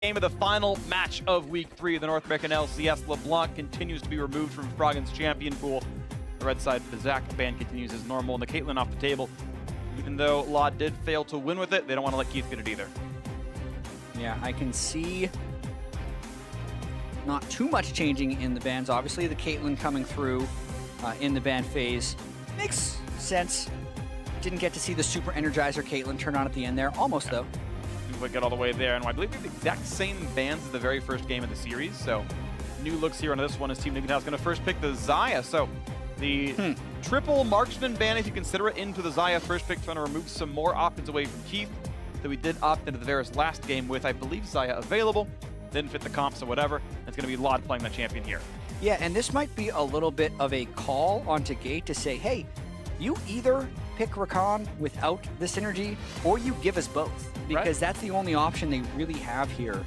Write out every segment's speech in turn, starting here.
Game of the final match of Week 3 of the North American LCS. LeBlanc continues to be removed from Froggen's champion pool. The red side, the Zach ban continues as normal, and the Caitlyn off the table. Even though Law did fail to win with it, they don't want to let Keith get it either. Yeah, I can see not too much changing in the bans. Obviously, the Caitlyn coming through in the ban phase makes sense. Didn't get to see the Super Energizer Caitlyn turn on at the end there. Almost, though. We get all the way there, and I believe we have the exact same bans as the very first game of the series, so new looks here on this one as Team Dignitas going to first pick the Xayah. So the triple marksman ban, if you consider it, into the Xayah first pick, trying to remove some more options away from Keith that we did opt into the Varus last game with, I believe, Xayah available. Didn't fit the comps or whatever. It's going to be Lod playing the champion here. Yeah, and this might be a little bit of a call onto Gate to say, hey, you either pick Rakan without the synergy, or you give us both, because that's the only option they really have here.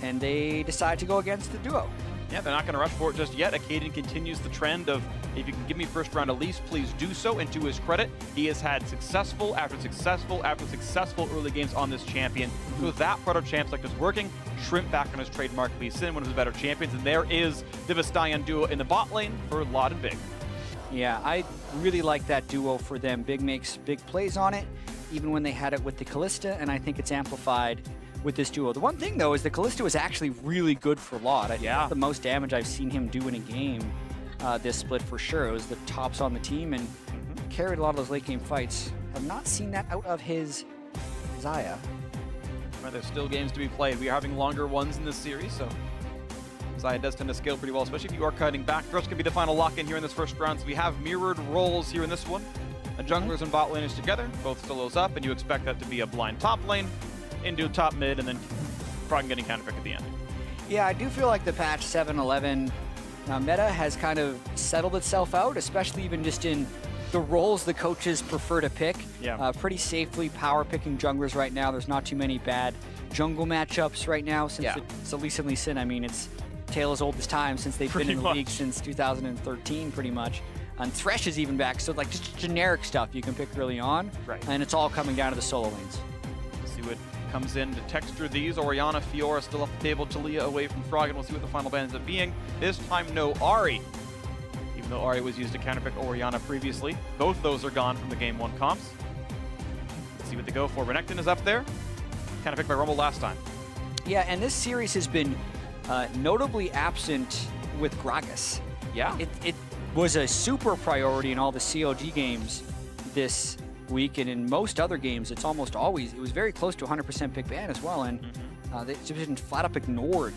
And they decide to go against the duo. Yeah, they're not going to rush for it just yet. Akaden continues the trend of, if you can give me first round at least, please do so. And to his credit, he has had successful after successful after successful early games on this champion. So that part of champ select is working. Shrimp back on his trademark Lee Sin, one of his better champions. And there is the Vistayan duo in the bot lane for Lod and Big. Yeah, I really like that duo for them. Big makes big plays on it, even when they had it with the Kalista, and I think it's amplified with this duo. The one thing, though, is the Kalista was actually really good for Lod. I think that's the most damage I've seen him do in a game this split for sure. It was the tops on the team and carried a lot of those late game fights. Have not seen that out of his Xayah. Well, there's still games to be played. We are having longer ones in this series, so Xayah does tend to scale pretty well, especially if you are cutting back. Thrush could be the final lock-in here in this first round, so we have mirrored roles here in this one. The junglers and bot laners together, both solos up, and you expect that to be a blind top lane, into top mid, and then Froggen getting counterpick at the end. Yeah, I do feel like the patch 7-11 meta has kind of settled itself out, especially even just in the roles the coaches prefer to pick. Yeah. Pretty safely power picking junglers right now. There's not too many bad jungle matchups right now since it's Elise and Lee Sin. I mean, it's tale as old as time since they've been in the league since 2013, pretty much. And Thresh is even back, so like just generic stuff you can pick early on. And it's all coming down to the solo lanes. Let's see what comes in to texture these. Orianna, Fiora still off the table. Talia away from Froggen. We'll see what the final ban ends up being. This time, no Ahri. Even though Ahri was used to counterpick Orianna previously. Both those are gone from the Game 1 comps. Let's see what they go for. Renekton is up there. Counterpicked by Rumble last time. Yeah, and this series has been notably absent with Gragas. Yeah. It was a super priority in all the COG games this week, and in most other games, it's almost always, it was very close to 100% pick ban as well, and they've just been flat up ignored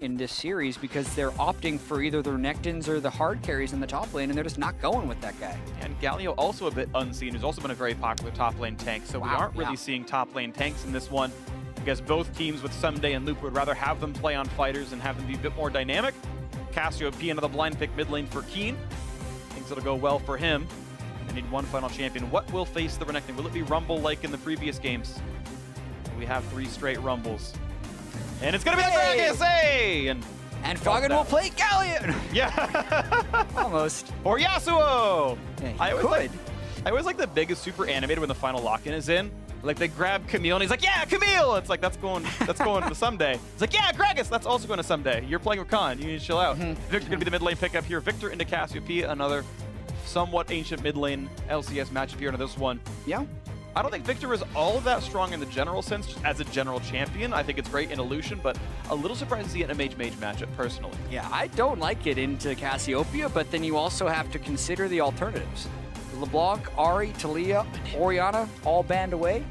in this series because they're opting for either the Renekton's or the hard carries in the top lane, and they're just not going with that guy. And Galio also a bit unseen, who's also been a very popular top lane tank, so we aren't really seeing top lane tanks in this one. I guess both teams with Someday and Luke would rather have them play on fighters and have them be a bit more dynamic. Cassiopeia another blind pick mid lane for Keen. Thinks it'll go well for him. They need one final champion. What will face the Renekton? Will it be Rumble like in the previous games? We have 3 straight Rumbles. And it's going to be the Gragas, hey! And Froggen will play Gallion! Yeah! Almost. Or Yasuo! Yeah, I always like the biggest super animated when the final lock-in is in. Like they grab Camille and he's like, yeah, Camille! It's like, that's going to Someday. It's like, yeah, Gragas, that's also going to Someday. You're playing Rakan, you need to chill out. Victor's going to be the mid lane pickup here. Victor into Cassiopeia, another somewhat ancient mid lane LCS matchup here into this one. Yeah. I don't think Victor is all that strong in the general sense, just as a general champion. I think it's great in Illusion, but a little surprised to see it in a mage-mage matchup, personally. Yeah, I don't like it into Cassiopeia, but then you also have to consider the alternatives. LeBlanc, Ahri, Talia, Orianna, all banned away.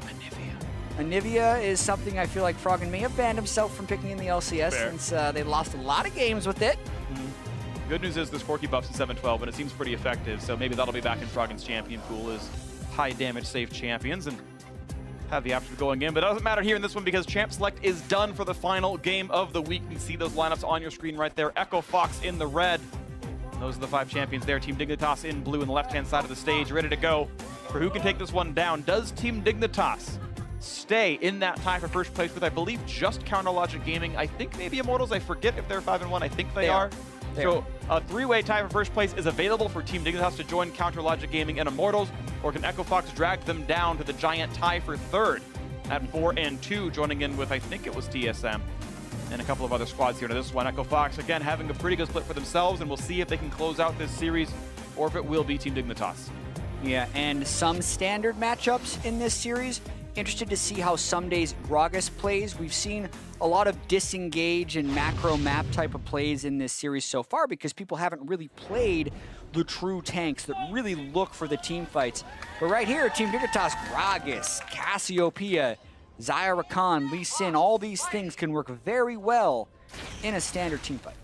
Anivia is something I feel like Froggen may have banned himself from picking in the LCS since they lost a lot of games with it. Good news is there's Corki buffs in 7-12, and it seems pretty effective, so maybe that'll be back in Froggen's champion pool as high damage safe champions and have the option of going in, but it doesn't matter here in this one because Champ Select is done for the final game of the week. You can see those lineups on your screen right there. Echo Fox in the red. And those are the 5 champions there. Team Dignitas in blue on the left-hand side of the stage, ready to go for who can take this one down. Does Team Dignitas stay in that tie for first place with, I believe, just Counter Logic Gaming? I think maybe Immortals. I forget if they're 5-1. I think they are. So a 3-way tie for first place is available for Team Dignitas to join Counter Logic Gaming and Immortals, or can Echo Fox drag them down to the giant tie for third? at 4-2, joining in with, I think it was TSM and a couple of other squads here to this one. Echo Fox, again, having a pretty good split for themselves, and we'll see if they can close out this series or if it will be Team Dignitas. Yeah, and some standard matchups in this series. Interested to see how some days Gragas plays. We've seen a lot of disengage and macro map type of plays in this series so far because people haven't really played the true tanks that really look for the team fights. But right here, Team Dignitas, Gragas, Cassiopeia, Xayah Rakan, Lee Sin, all these things can work very well in a standard team fight.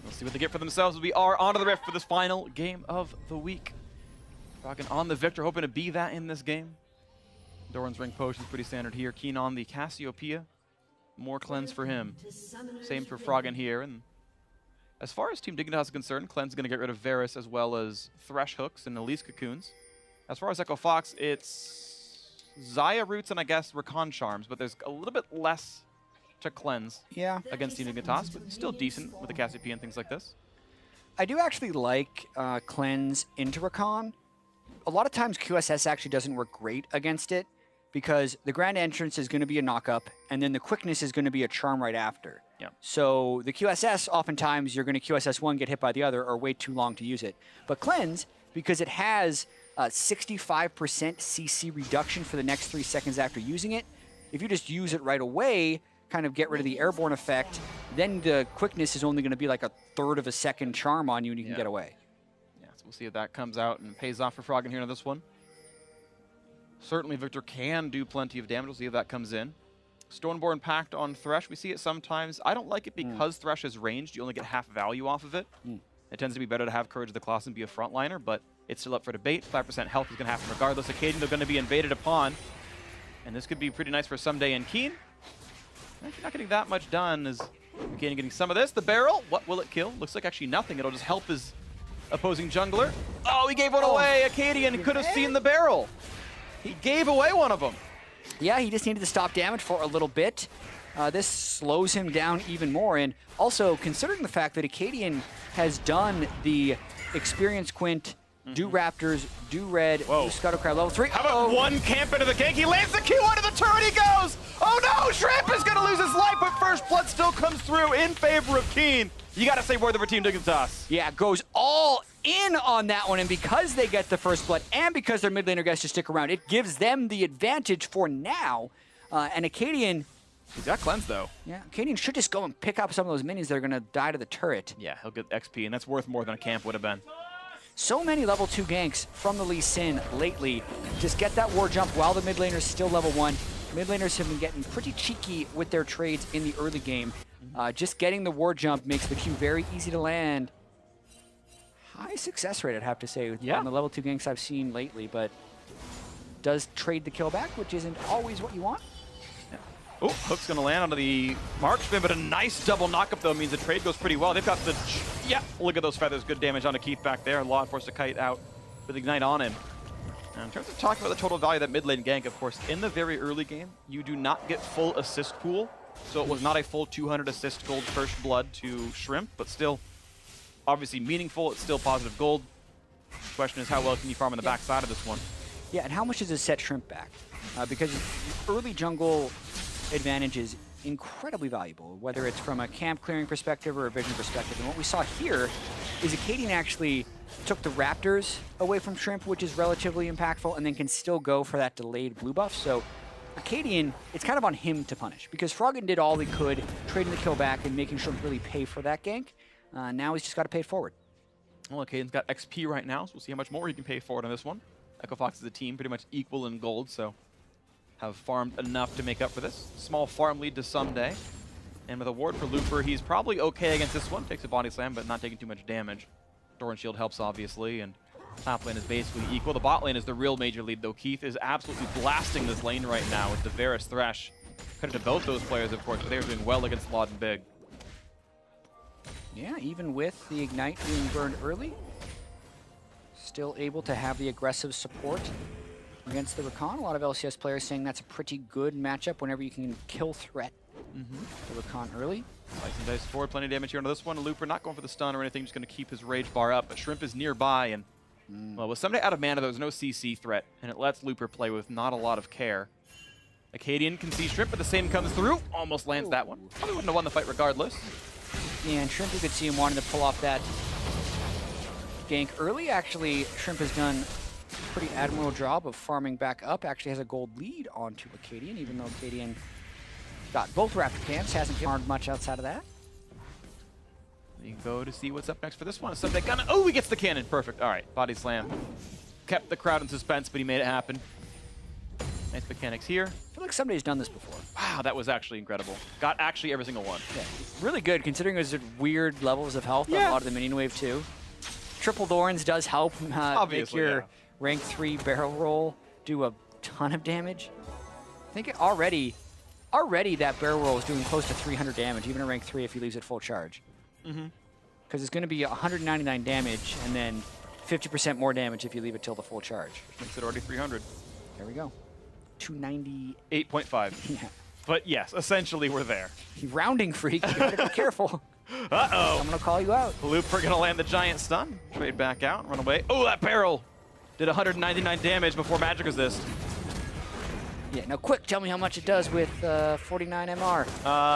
We'll see what they get for themselves as we are onto the rift for this final game of the week. Froggen on the victor, hoping to be that in this game. Doran's ring potion is pretty standard here. Keen on the Cassiopeia. More cleanse for him. Same for Froggen here. And as far as Team Dignitas is concerned, Cleanse is going to get rid of Varus as well as Thresh Hooks and Elise Cocoons. As far as Echo Fox, it's Xayah Roots and I guess Rakan Charms, but there's a little bit less to cleanse against Team Dignitas, but still decent with the Cassiopeia and things like this. I do actually like cleanse into Rakan. A lot of times QSS actually doesn't work great against it because the grand entrance is going to be a knock-up, and then the quickness is going to be a charm right after. Yep. So the QSS, oftentimes, you're going to QSS one, get hit by the other, or wait too long to use it. But Cleanse, because it has 65% CC reduction for the next 3 seconds after using it, if you just use it right away, kind of get rid of the airborne effect, then the quickness is only going to be like a third of a second charm on you, and you can get away. Yeah, so we'll see if that comes out and pays off for Froggen here in this one. Certainly Victor can do plenty of damage. We'll see if that comes in. Stoneborn Pact on Thresh. We see it sometimes. I don't like it because Thresh is ranged. You only get half value off of it. It tends to be better to have Courage of the Class and be a frontliner, but it's still up for debate. 5% health is going to happen regardless. Occasionally they're going to be invaded upon. And this could be pretty nice for Someday and Keen. Actually not getting that much done as Arcadian getting some of this. The barrel, what will it kill? Looks like actually nothing. It'll just help his opposing jungler. Oh, he gave one away. Arcadian could have seen the barrel. He gave away one of them. Yeah, he just needed to stop damage for a little bit. This slows him down even more. And also, considering the fact that Arcadian has done the Experience Quint, do Raptors, do Red, do Scuttlecry level 3. How about one camp into the gank? He lands the Q under the turret, he goes! Oh no, Shrimp is gonna lose his life, but First Blood still comes through in favor of Keen. You gotta say word of a Team Dignitas. Yeah, goes all in on that one, and because they get the First Blood and because their mid laner gets to stick around, it gives them the advantage for now. And Arcadian... He's got Cleanse though. Yeah, Arcadian should just go and pick up some of those minions that are gonna die to the turret. Yeah, he'll get XP, and that's worth more than a camp would have been. So many level 2 ganks from the Lee Sin lately. Just get that war jump while the mid laner's still level 1. Mid laners have been getting pretty cheeky with their trades in the early game. Just getting the war jump makes the Q very easy to land. High success rate, I'd have to say, on the level 2 ganks I've seen lately, but does trade the kill back, which isn't always what you want. Oh, Hook's going to land onto the marksman, but a nice double knockup, though, means the trade goes pretty well. They've got the... Yeah, look at those feathers. Good damage onto Keith back there. Law forced to kite out with Ignite on him. And in terms of talking about the total value of that mid lane gank, of course, in the very early game, you do not get full assist pool. So it was not a full 200 assist gold First Blood to Shrimp, but still obviously meaningful. It's still positive gold. The question is, how well can you farm on the backside of this one? Yeah, and how much does it set Shrimp back? Because early jungle advantage is incredibly valuable, whether it's from a camp clearing perspective or a vision perspective. And what we saw here is Arcadian actually took the Raptors away from Shrimp, which is relatively impactful, and then can still go for that delayed blue buff. So Arcadian, it's kind of on him to punish, because Froggen did all he could, trading the kill back and making sure to really pay for that gank. Now he's just got to pay it forward. Well, Arcadian's got XP right now, so we'll see how much more he can pay forward on this one. Echo Fox is a team pretty much equal in gold, so have farmed enough to make up for this. Small farm lead to Someday. And with a ward for Looper, he's probably okay against this one. Takes a body slam, but not taking too much damage. Doran Shield helps, obviously, and top lane is basically equal. The bot lane is the real major lead, though. Keith is absolutely blasting this lane right now with the Varus Thresh. Credit to both those players, of course, but they're doing well against Laud and Big. Yeah, even with the Ignite being burned early, still able to have the aggressive support against the Rakan. A lot of LCS players saying that's a pretty good matchup whenever you can kill threat the Rakan early. Slicing dice forward, plenty of damage here onto this one. Looper not going for the stun or anything, just going to keep his rage bar up. But Shrimp is nearby, and well, with Someday out of mana, there's no CC threat, and it lets Looper play with not a lot of care. Acadian can see Shrimp, but the same comes through. Almost lands that one. Probably wouldn't have won the fight regardless. Yeah, and Shrimp, you could see him wanting to pull off that gank early. Actually, Shrimp has done a pretty admirable job of farming back up. Actually has a gold lead onto Acadian, even though Acadian got both Raptor camps. Hasn't farmed much outside of that. You go to see what's up next for this one. Someday gonna. Oh, he gets the cannon. Perfect. All right, body slam. Kept the crowd in suspense, but he made it happen. Nice mechanics here. I feel like somebody's done this before. Wow, that was actually incredible. Got actually every single one. Yeah, really good considering it was at weird levels of health on a lot of the minion wave too. Triple Thorns does help make your rank 3 barrel roll do a ton of damage. I think already that barrel roll is doing close to 300 damage, even at rank 3 if he leaves it full charge. Because it's going to be 199 damage and then 50% more damage if you leave it till the full charge. Which makes it already 300. There we go. 290. 8.5. Yeah. But yes, essentially we're there. You rounding freak, you gotta be careful. Uh-oh. I'm gonna call you out. Looper gonna land the giant stun. Trade back out, run away. Oh, that barrel did 199 damage before magic resist. Yeah, now quick, tell me how much it does with 49 MR.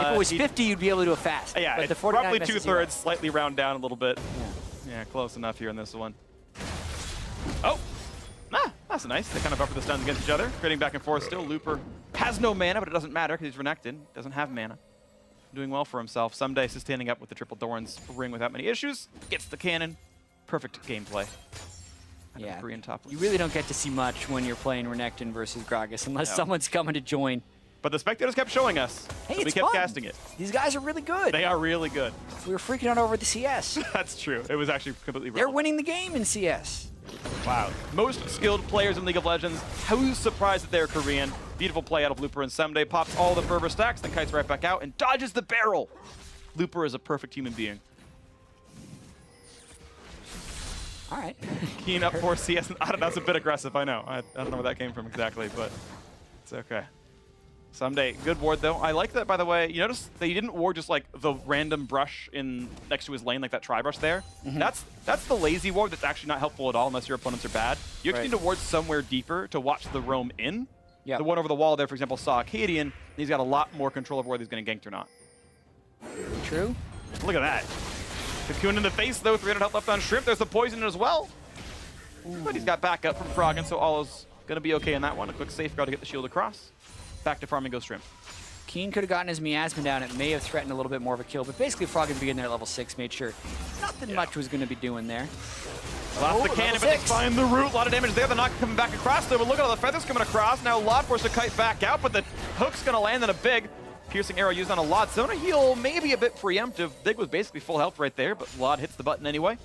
If it was 50, you'd be able to do it fast. Yeah, but it's the 49 roughly messes 2/3, slightly round down a little bit. Yeah. Yeah, close enough here in this one. Oh, that's nice. They kind of buffer the stuns against each other. Trading back and forth still. Looper has no mana, but it doesn't matter because he's renekton. Doesn't have mana. Doing well for himself. Someday sustaining up with the triple Thorns ring without many issues. Gets the cannon. Perfect gameplay. Yeah, Korean top you really don't get to see much when you're playing Renekton versus Gragas unless someone's coming to join. But the spectators kept showing us. Hey, so it's we kept fun. casting it. These guys are really good. They are really good. We were freaking out over the CS. That's true. It was actually completely They're relevant. winning the game in CS. Wow. Most skilled players in League of Legends. Who's surprised that they're Korean? Beautiful play out of Looper, and Someday pops all the fervor stacks, then kites right back out and dodges the barrel. Looper is a perfect human being. All right. Keen up for CS. I don't know, that's a bit aggressive, I know. I don't know where that came from exactly, but it's okay. Someday, good ward though. I like that, by the way. You notice that he didn't ward just like the random brush in next to his lane, like that tri-brush there. That's the lazy ward that's actually not helpful at all unless your opponents are bad. You actually need to ward somewhere deeper to watch the roam in. Yeah. The one over the wall there, for example, saw Acadian. He's got a lot more control over whether he's going to ganked or not. True. Look at that. Cocoon in the face, though. 300 health left on Shrimp. There's the poison as well. But he's got backup from Froggen, so all is going to be okay in that one. A quick safeguard to get the shield across. Back to farming goes Shrimp. Keen could have gotten his miasma down. It may have threatened a little bit more of a kill, but basically Froggen being there at level 6 made sure nothing much was going to be doing there. Lost the cannon, but they find the root. A lot of damage there. The knock coming back across, though. But look at all the feathers coming across. Now Lod forced to kite back out, but the hook's going to land in a big piercing arrow used on a Lod. Zona heal maybe a bit preemptive. Big was basically full health right there, but Lod hits the button anyway.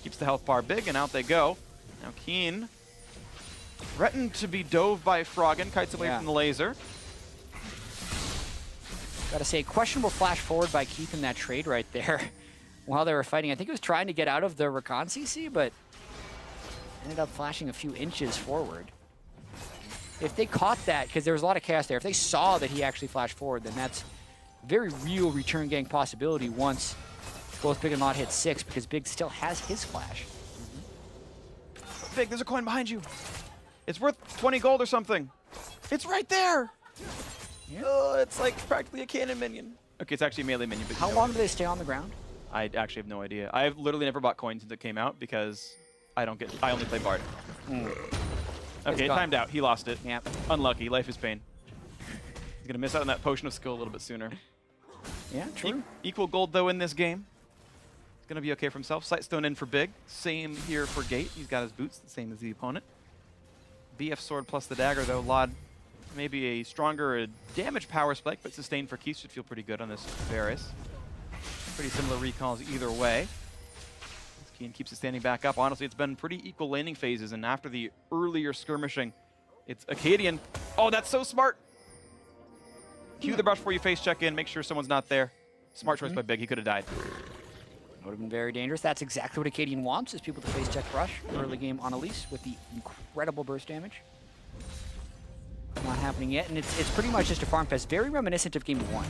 Keeps the health bar big, and out they go. Now Keen threatened to be dove by Froggen. Kites away from the laser. Gotta say, questionable flash forward by Keith in that trade right there while they were fighting. I think he was trying to get out of the Rakan CC, but ended up flashing a few inches forward. If they caught that, because there was a lot of chaos there, if they saw that he actually flashed forward, then that's very real return gang possibility once both Big and Lod hit 6, because Big still has his flash. Big, there's a coin behind you. It's worth 20 gold or something. It's right there. Yeah. Oh, it's like practically a cannon minion. Okay, it's actually a melee minion. But How long do they stay on the ground? I actually have no idea. I've literally never bought coins since it came out because I only play Bard. Okay, timed out. He lost it. Yep. Unlucky. Life is pain. He's going to miss out on that potion of skill a little bit sooner. Yeah, true. Equal gold, though, in this game. He's going to be okay for himself. Sightstone in for Big. Same here for Gate. He's got his boots, the same as the opponent. BF sword plus the dagger, though. Lod, maybe a stronger damage power spike, but sustained for Keith should feel pretty good on this Varus. Pretty similar recalls either way. Keen keeps it standing back up. Honestly, it's been pretty equal laning phases, and after the earlier skirmishing, it's Acadian. Oh, that's so smart. Cue the brush before you face check in. Make sure someone's not there. Smart choice by Big. He could have died. Would have been very dangerous. That's exactly what Acadian wants, is people to face check rush early game on Elise with the incredible burst damage. Not happening yet, and it's pretty much just a farm fest. Very reminiscent of Game 1,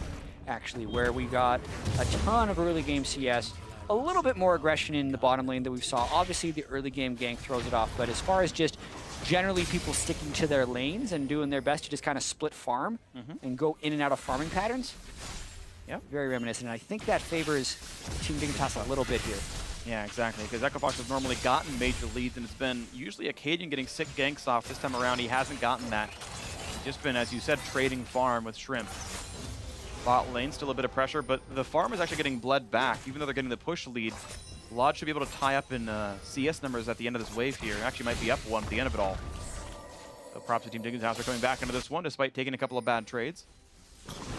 actually, where we got a ton of early game CS. A little bit more aggression in the bottom lane that we saw. Obviously, the early game gank throws it off, but as far as just generally people sticking to their lanes and doing their best to just kind of split farm and go in and out of farming patterns. Yep. Very reminiscent. And I think that favors Team Dignitas a little bit here. Yeah, exactly, because EchoFox has normally gotten major leads, and it's been usually Acadian getting sick ganks off. This time around, he hasn't gotten that. He's just been, as you said, trading farm with Shrimp. Bot lane, still a bit of pressure, but the farm is actually getting bled back, even though they're getting the push lead. Lodge should be able to tie up in CS numbers at the end of this wave here. Actually might be up one at the end of it all. So props to Team Dignitas for coming back into this one, despite taking a couple of bad trades.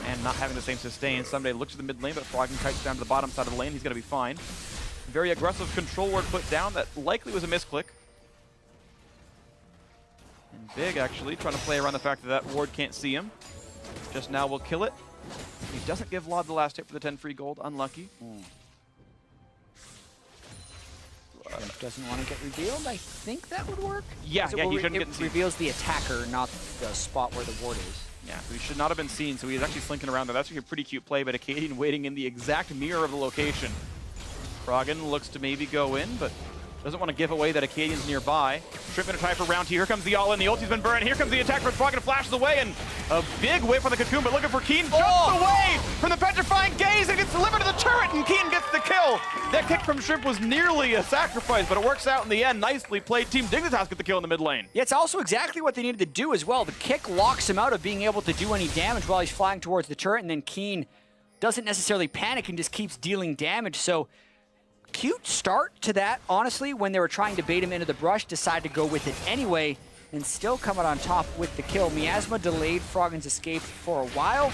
And not having the same sustain. Someday looks at the mid lane, but Froggen kites down to the bottom side of the lane. He's going to be fine. Very aggressive control ward put down. That likely was a misclick. And Big, actually, trying to play around the fact that that ward can't see him. Just now will kill it. He doesn't give Lod the last hit for the 10 free gold. Unlucky. Doesn't want to get revealed. I think that would work. Yeah, he shouldn't get seen. It reveals the attacker, not the spot where the ward is. Yeah, so he should not have been seen, so he's actually slinking around there. That's actually a pretty cute play, but Acadian waiting in the exact mirror of the location. Froggen looks to maybe go in, but doesn't want to give away that Acadian's nearby. Shrimp gonna try for round two. Here comes the all-in. The ulti's been burned. Here comes the attack from Froggen. Flashes away, and a big whiff on the cocoon, but looking for Keen. Jumps away from the petrifying gaze and gets delivered to the turret, and Keen gets the kill. That kick from Shrimp was nearly a sacrifice, but it works out in the end. Nicely played. Team Dignitas get the kill in the mid lane. Yeah, it's also exactly what they needed to do as well. The kick locks him out of being able to do any damage while he's flying towards the turret, and then Keen doesn't necessarily panic and just keeps dealing damage. So cute start to that, honestly, when they were trying to bait him into the brush, decide to go with it anyway, and still come out on top with the kill. Miasma delayed Froggen's escape for a while.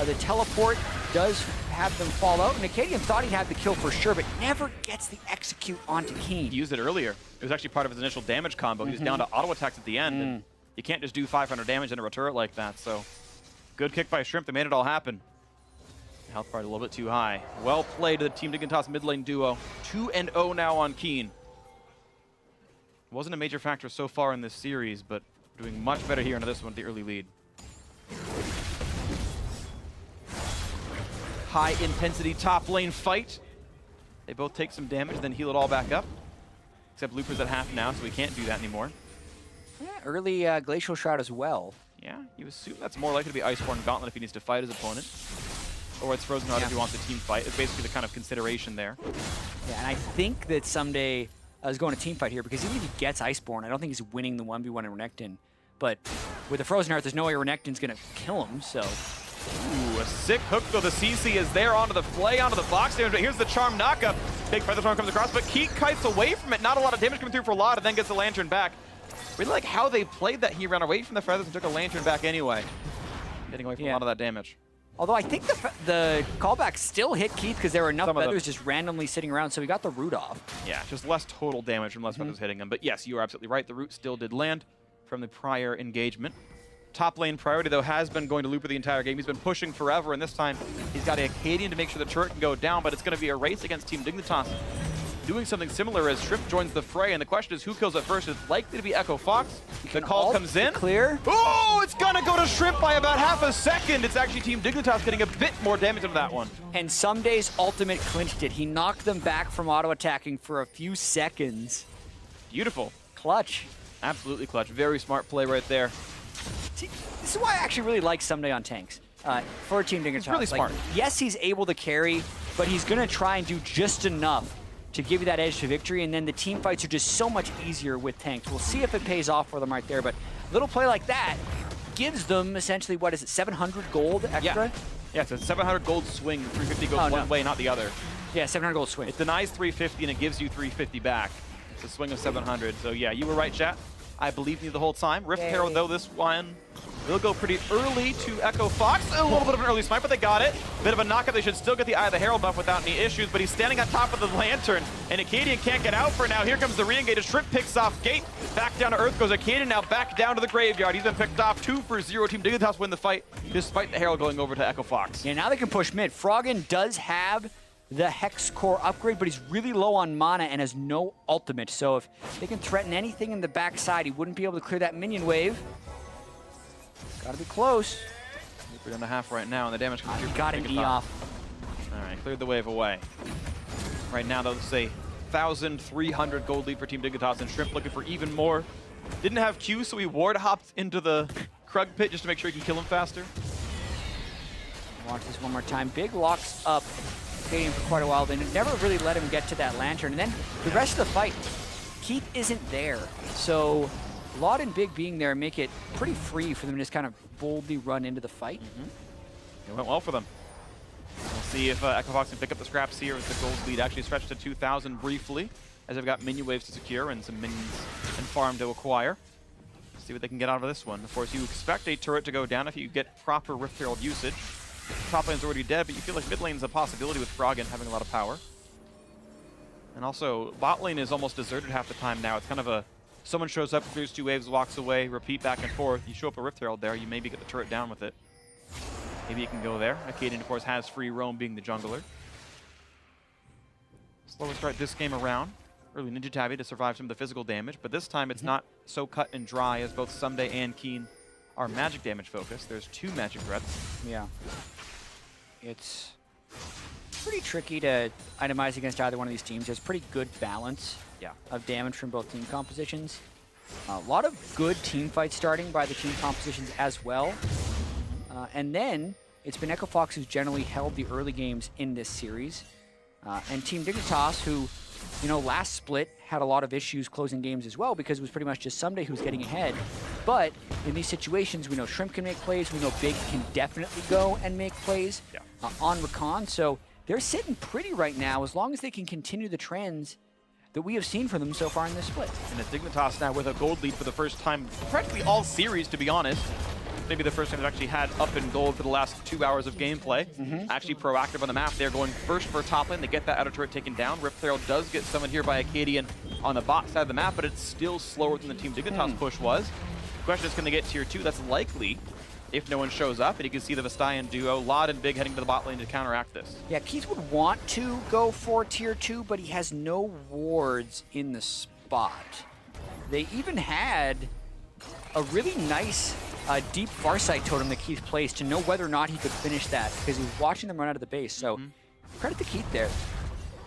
The teleport does have them fall out, and Acadian thought he'd have the kill for sure, but never gets the execute onto Keen. He used it earlier. It was actually part of his initial damage combo. He was down to auto attacks at the end, and you can't just do 500 damage into a turret like that, so good kick by Shrimp. They made it all happen. Health bar a little bit too high. Well played to the Team Dignitas mid lane duo. 2-0 now on Keen. Wasn't a major factor so far in this series, but doing much better here into this one with the early lead. High intensity top lane fight. They both take some damage, then heal it all back up. Except Looper's at half now, so he can't do that anymore. Yeah, early Glacial Shroud as well. Yeah, you assume that's more likely to be Iceborne Gauntlet if he needs to fight his opponent. Or it's Frozen Heart if he wants a team fight. It's basically the kind of consideration there. Yeah, and I think that someday I was going to team fight here because even if he gets Iceborne, I don't think he's winning the 1v1 in Renekton. But with the Frozen Heart, there's no way Renekton's going to kill him, so. Ooh, a sick hook though. The CC is there onto the flay, onto the box damage, but here's the charm knockup. Big Feather Storm comes across, but Keek kites away from it. Not a lot of damage coming through for Lod, and then gets the Lantern back. Really like how they played that. He ran away from the feathers and took a Lantern back anyway. Getting away from a lot of that damage. Although I think the callback still hit Keith because there were enough feathers just randomly sitting around, so he got the root off. Yeah, just less total damage from less feathers hitting him. But yes, you are absolutely right. The root still did land from the prior engagement. Top lane priority, though, has been going to Looper the entire game. He's been pushing forever, and this time he's got a Acadian to make sure the turret can go down, but it's going to be a race against Team Dignitas. Doing something similar as Shrimp joins the fray, and the question is who kills it first. It's likely to be EchoFox. The call comes in. Clear. Oh, it's gonna go to Shrimp by about half a second. It's actually Team Dignitas getting a bit more damage into that one. And Someday's ultimate clinched it. He knocked them back from auto-attacking for a few seconds. Beautiful. Clutch. Absolutely clutch. Very smart play right there. See, this is why I actually really like Someday on tanks. For Team Dignitas. It's really smart. Yes, he's able to carry, but he's gonna try and do just enough to give you that edge to victory, and then the team fights are just so much easier with tanks. We'll see if it pays off for them right there, but a little play like that gives them essentially, what is it, 700 gold extra? Yeah, it's a 700 gold swing. 350 goes one way, not the other. Yeah, 700 gold swing. It denies 350 and it gives you 350 back. It's a swing of 700. So yeah, you were right, chat. I believe in you the whole time. Rift Herald, though, this one will go pretty early to EchoFox. A little bit of an early smite, but they got it. Bit of a knockup. They should still get the Eye of the Herald buff without any issues, but he's standing on top of the Lantern, and Acadian can't get out for now. Here comes the re-engage. Shrimp picks off Gate. Back down to Earth goes Acadian, now back down to the graveyard. He's been picked off. 2-for-0. Team Dignitas win the fight, despite the Herald going over to EchoFox. Yeah, now they can push mid. Froggen does have the Hex Core upgrade, but he's really low on mana and has no ultimate. So if they can threaten anything in the backside, he wouldn't be able to clear that minion wave. Gotta be close. We're down to half right now, and the damage comes through. Got an E off. All right, cleared the wave away. Right now, though, this is a 1,300 gold lead for Team Dignitas, and Shrimp looking for even more. Didn't have Q, so he ward hopped into the Krug pit just to make sure he can kill him faster. Watch this one more time. Big locks up Cadian for quite a while. They never really let him get to that lantern. And then the rest of the fight, Keith isn't there. So Laud and Big being there make it pretty free for them to just kind of boldly run into the fight. It went well for them. We'll see if Echofox can pick up the scraps here as the gold lead actually stretched to 2,000 briefly, as they've got minion waves to secure and some minions and farm to acquire. See what they can get out of this one. Of course, you expect a turret to go down if you get proper Rift Herald usage. Top lane's already dead, but you feel like mid lane's a possibility with Froggen having a lot of power. And also, bot lane is almost deserted half the time now. It's kind of a, someone shows up, clears 2 waves, walks away, repeat back and forth. You show up a Rift Herald there, you maybe get the turret down with it. Maybe you can go there. Cadian, of course, has free roam being the jungler. Slower start this game around. Early Ninja Tabby to survive some of the physical damage, but this time it's not so cut and dry as both Someday and Keen are magic damage focused. There's 2 magic threats. Yeah. It's pretty tricky to itemize against either one of these teams. There's pretty good balance of damage from both team compositions. A lot of good team fights starting by the team compositions as well. And then it's been Echofox who's generally held the early games in this series. And Team Dignitas, who, you know, last split had a lot of issues closing games as well because it was pretty much just Someday who's getting ahead. But in these situations, we know Shrimp can make plays. We know Big can definitely go and make plays on Rakan. So they're sitting pretty right now as long as they can continue the trends that we have seen from them so far in this split. And it's Dignitas now with a gold lead for the first time practically all series, to be honest. Maybe the first time they've actually had up in gold for the last 2 hours of gameplay. Actually proactive on the map. They're going first for top lane. They get that outer turret taken down. Rift Herald does get summoned here by Cadian on the bot side of the map, but it's still slower than the Team Dignitas push was. The question is, can they get tier 2? That's likely if no one shows up. And you can see the Vastayan duo, Laud and Big, heading to the bot lane to counteract this. Yeah, Keith would want to go for tier 2, but he has no wards in the spot. They even had a really nice deep Farsight totem that Keith placed to know whether or not he could finish that because he was watching them run out of the base. So credit to Keith there.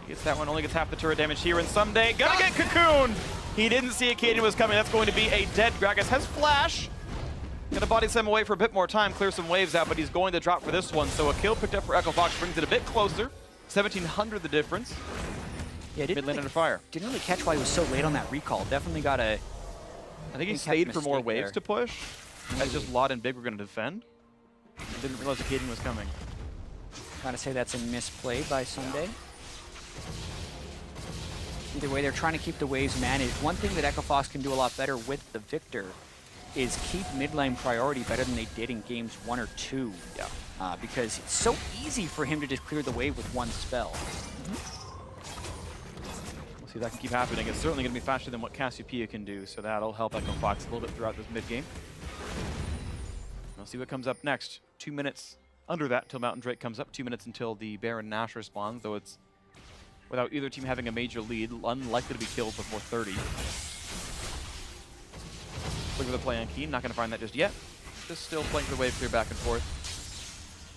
He gets that one, only gets half the turret damage here, and Someday gonna get cocooned! He didn't see Cadian was coming. That's going to be a dead Gragas. Has flash. Gonna body slam away for a bit more time, clear some waves out, but he's going to drop for this one. So a kill picked up for Echofox brings it a bit closer. 1,700 the difference. Yeah, mid lane under fire. Didn't really catch why he was so late on that recall. Definitely got a... I think he stayed for more waves to push. As just Laud and Big were going to defend. Didn't realize the Cadian was coming. Gotta say that's a misplay by Someday. Either way, they're trying to keep the waves managed. One thing that Echofox can do a lot better with the Victor is keep mid lane priority better than they did in games 1 or 2. Because it's so easy for him to just clear the wave with one spell. We'll see if that can keep happening. It's certainly going to be faster than what Cassiopeia can do, so that'll help Echofox a little bit throughout this mid game. We'll see what comes up next. 2 minutes under that till Mountain Drake comes up. 2 minutes until the Baron Nash responds, though it's without either team having a major lead, unlikely to be killed before 30. Look at the play on Keen, not going to find that just yet. Just still playing the wave clear back and forth.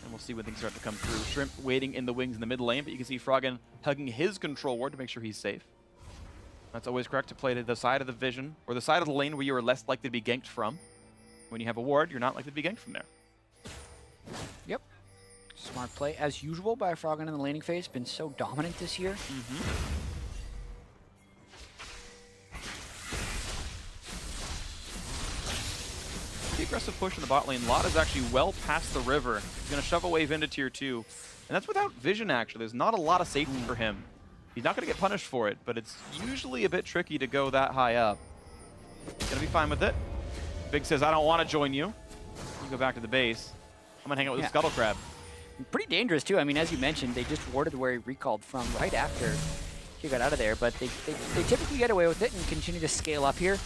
And we'll see when things start to come through. Shrimp waiting in the wings in the mid lane, but you can see Froggen hugging his control ward to make sure he's safe. That's always correct, to play to the side of the vision, or the side of the lane where you are less likely to be ganked from. When you have a ward, you're not likely to be ganked from there. Yep. Smart play, as usual, by Froggen in the laning phase. Been so dominant this year. The aggressive push in the bot lane. Lot is actually well past the river. He's going to shove a wave into tier 2. And that's without vision, actually. There's not a lot of safety for him. He's not going to get punished for it, but it's usually a bit tricky to go that high up. Going to be fine with it. Big says, I don't want to join you. You go back to the base. I'm going to hang out with the Scuttle Crab. Pretty dangerous, too. I mean, as you mentioned, they just warded where he recalled from right after he got out of there, but they typically get away with it and continue to scale up here.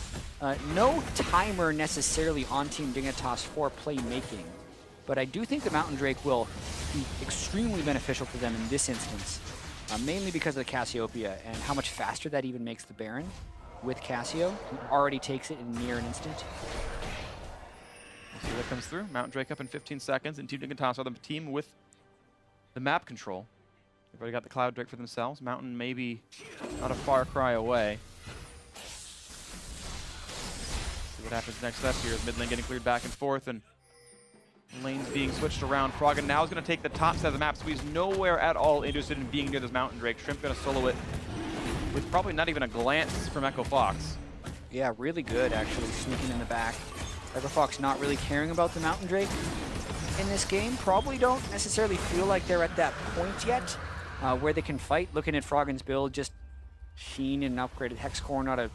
No timer necessarily on Team Dignitas for playmaking, but I do think the Mountain Drake will be extremely beneficial to them in this instance, mainly because of the Cassiopeia and how much faster that even makes the Baron with Cassio, who already takes it in near an instant. We'll see what comes through. Mountain Drake up in 15 seconds, and Team Dignitas are the team with the map control. They've already got the Cloud Drake for themselves. Mountain maybe not a far cry away. happens next step here is mid lane getting cleared back and forth, and lanes being switched around. Froggen now is going to take the top side of the map, so he's nowhere at all interested in being near this Mountain Drake. Shrimp going to solo it with probably not even a glance from Echo Fox. Yeah, really good, actually, sneaking in the back. Echo Fox not really caring about the Mountain Drake in this game. Probably don't necessarily feel like they're at that point yet where they can fight. Looking at Froggen's build, just Sheen and an upgraded Hex Core, not a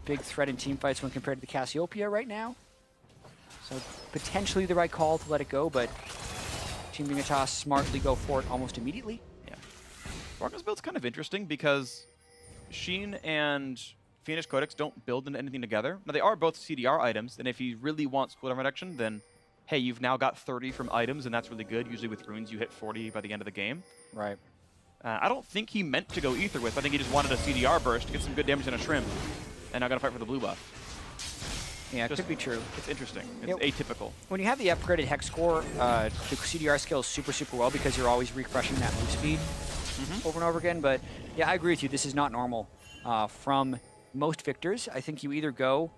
big threat in team fights when compared to the Cassiopeia right now. So potentially the right call to let it go, but Team Dignitas smartly go for it almost immediately. Yeah. Froggen's build's kind of interesting because Sheen and Phoenix Codex don't build into anything together. Now, they are both CDR items, and if he really wants cooldown reduction, then, hey, you've now got 30 from items, and that's really good. Usually with runes, you hit 40 by the end of the game. Right. I don't think he meant to go Ether with. I think he just wanted a CDR burst to get some good damage on a Shrimp, and now got to fight for the blue buff. Yeah, it could be true. It's interesting. It's atypical. When you have the upgraded Hex Core, the CDR scales super, super well because you're always refreshing that move speed over and over again. But yeah, I agree with you. This is not normal from most victors. I think you either go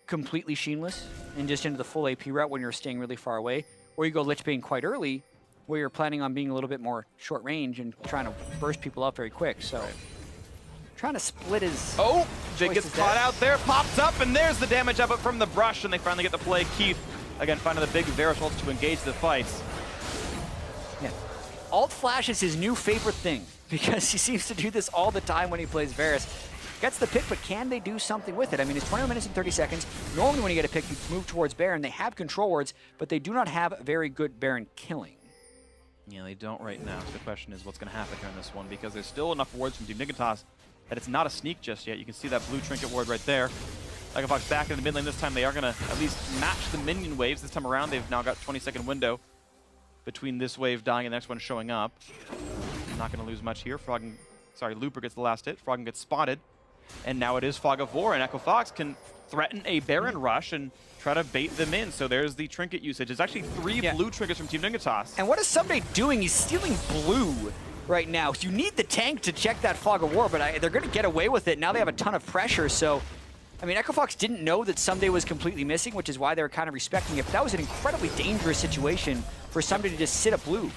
completely Sheenless and just into the full AP route when you're staying really far away, or you go Lich Bane quite early where you're planning on being a little bit more short range and trying to burst people up very quick. So trying to split his... Oh, Jake gets caught out there, pops up, and there's the damage up from the brush, and they finally get to play Keith. Again, finding the big Varus ults to engage the fights. Yeah. Alt Flash is his new favorite thing because he seems to do this all the time when he plays Varus. Gets the pick, but can they do something with it? I mean, it's 21 minutes and 30 seconds. Normally when you get a pick, you move towards Baron. They have control wards, but they do not have very good Baron killing. Yeah, they don't right now. So the question is what's going to happen here in this one, because there's still enough wards from Team Dignitas that it's not a sneak just yet. You can see that blue trinket ward right there. Echo Fox back in the mid lane this time. They are going to at least match the minion waves this time around. They've now got 20-second window between this wave dying and the next one showing up. Not going to lose much here. Looper gets the last hit. Froggen gets spotted. And now it is Fog of War, and Echo Fox can threaten a Baron rush and try to bait them in. So there's the trinket usage. It's actually 3 blue trinkets from Team Dignitas. And what is Someday doing? He's stealing blue right now. You need the tank to check that Fog of War, but they're going to get away with it. Now they have a ton of pressure, so... I mean, Echo Fox didn't know that Someday was completely missing, which is why they were kind of respecting it. But that was an incredibly dangerous situation for Someday to just sit up blue.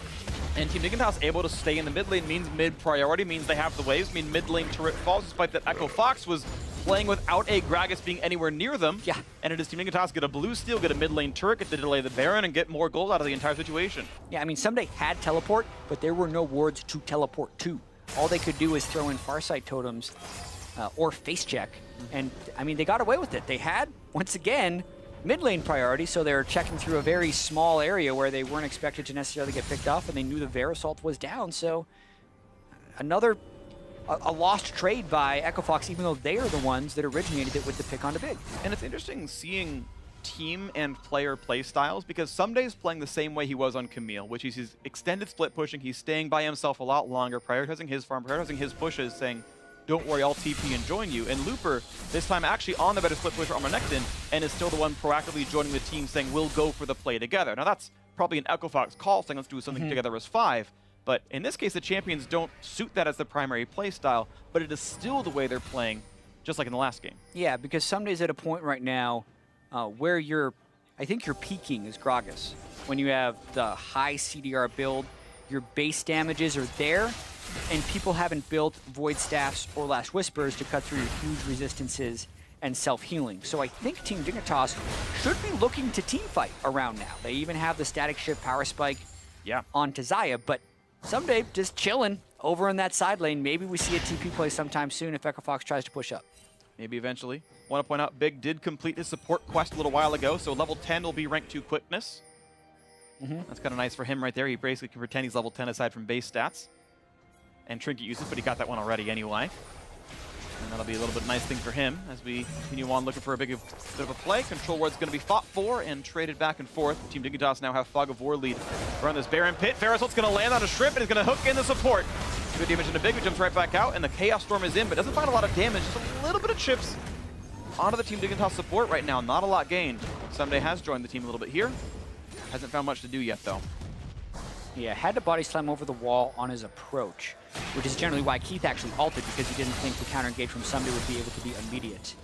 And Team Dignitas able to stay in the mid lane means mid-priority, means they have the waves, mean mid lane turret falls, despite that Echo Fox was playing without a Gragas being anywhere near them. Yeah. And it is Team Dignitas get a blue steal, get a mid lane turret, get to delay the Baron, and get more gold out of the entire situation. Yeah, I mean, Someday had teleport, but there were no wards to teleport to. All they could do is throw in Farsight totems or face check. And, I mean, they got away with it. They had, once again, mid lane priority, so they're checking through a very small area where they weren't expected to necessarily get picked off, and they knew the Varus ult was down. So another a lost trade by Echo Fox, even though they are the ones that originated it with the pick onto Big. And it's interesting seeing team and player play styles, because Someday's playing the same way he was on Camille, which is his extended split pushing. He's staying by himself a lot longer, prioritizing his farm, prioritizing his pushes, saying, don't worry, I'll TP and join you. And Looper, this time actually on the better split push for Armonectin, and is still the one proactively joining the team, saying, we'll go for the play together. Now that's probably an Echo Fox call, saying, let's do something together as 5. But in this case, the champions don't suit that as the primary play style, but it is still the way they're playing, just like in the last game. Yeah, because Someday's at a point right now where I think you're peaking as Gragas. When you have the high CDR build, your base damages are there, and people haven't built Void Staffs or Last Whispers to cut through huge resistances and self-healing. So I think Team Dignitas should be looking to teamfight around now. They even have the Static Shift Power Spike on Tazaya, but Someday just chilling over in that side lane. Maybe we see a TP play sometime soon if Echo Fox tries to push up. Maybe eventually. Want to point out, Big did complete his support quest a little while ago, so level 10 will be rank 2 quickness. That's kind of nice for him right there. He basically can pretend he's level 10 aside from base stats and trinket usage, but he got that one already anyway. And that'll be a little bit nice thing for him as we continue on looking for a bit of a play. Control ward's going to be fought for and traded back and forth. Team Dignitas now have Fog of War lead around this Baron pit. Varus ult's going to land on a Shrimp and is going to hook in the support. Good damage into Big, who jumps right back out, and the Chaos Storm is in, but doesn't find a lot of damage. Just a little bit of chips onto the Team Dignitas support right now. Not a lot gained. Someday has joined the team a little bit here. Hasn't found much to do yet, though. Yeah, had to body slam over the wall on his approach, which is generally why Keith actually ulted, because he didn't think the counter engage from Someday would be able to be immediate.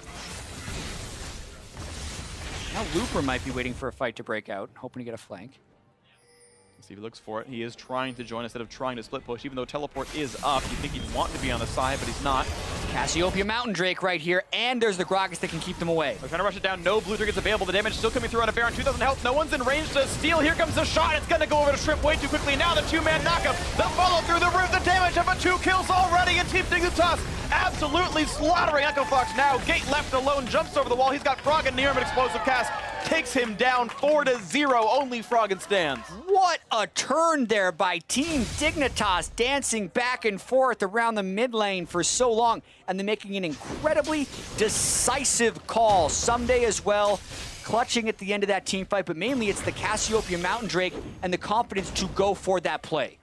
Now Looper might be waiting for a fight to break out, hoping to get a flank. See if he looks for it. He is trying to join instead of trying to split push, even though teleport is up. You think he'd want to be on the side, but he's not. Cassiopeia Mountain Drake right here, and there's the Gragas that can keep them away. They're trying to rush it down. No blue tickets available. The damage still coming through on a Baron. 2,000 health. No one's in range to steal. Here comes the shot. It's going to go over to Shrimp way too quickly. Now the two-man knockup. The follow through the roof. The damage of 2 kills already. And Team Dignitas absolutely slaughtering Echo Fox now. Gate left alone. Jumps over the wall. He's got Froggen near him. An explosive cast takes him down 4-0. Only Froggen stands. What a turn there by Team Dignitas, dancing back and forth around the mid lane for so long, and then making an incredibly decisive call. Someday as well, clutching at the end of that team fight, but mainly it's the Cassiopeia Mountain Drake and the confidence to go for that play.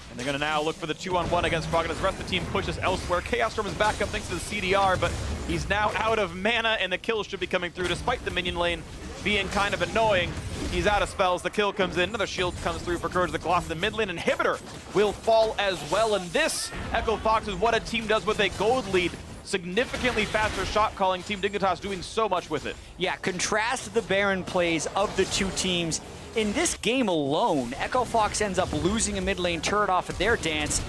And they're going to now look for the 2-on-1 against Froggen as the rest of the team pushes elsewhere. Chaos Storm is back up thanks to the CDR, but he's now out of mana, and the kills should be coming through despite the minion lane being kind of annoying. He's out of spells. The kill comes in. Another shield comes through for Courage the Colossus. The mid lane inhibitor will fall as well. And this, Echo Fox, is what a team does with a gold lead. Significantly faster shot calling. Team Dignitas doing so much with it. Yeah, contrast the Baron plays of the two teams. In this game alone, Echo Fox ends up losing a mid lane turret off of their dance.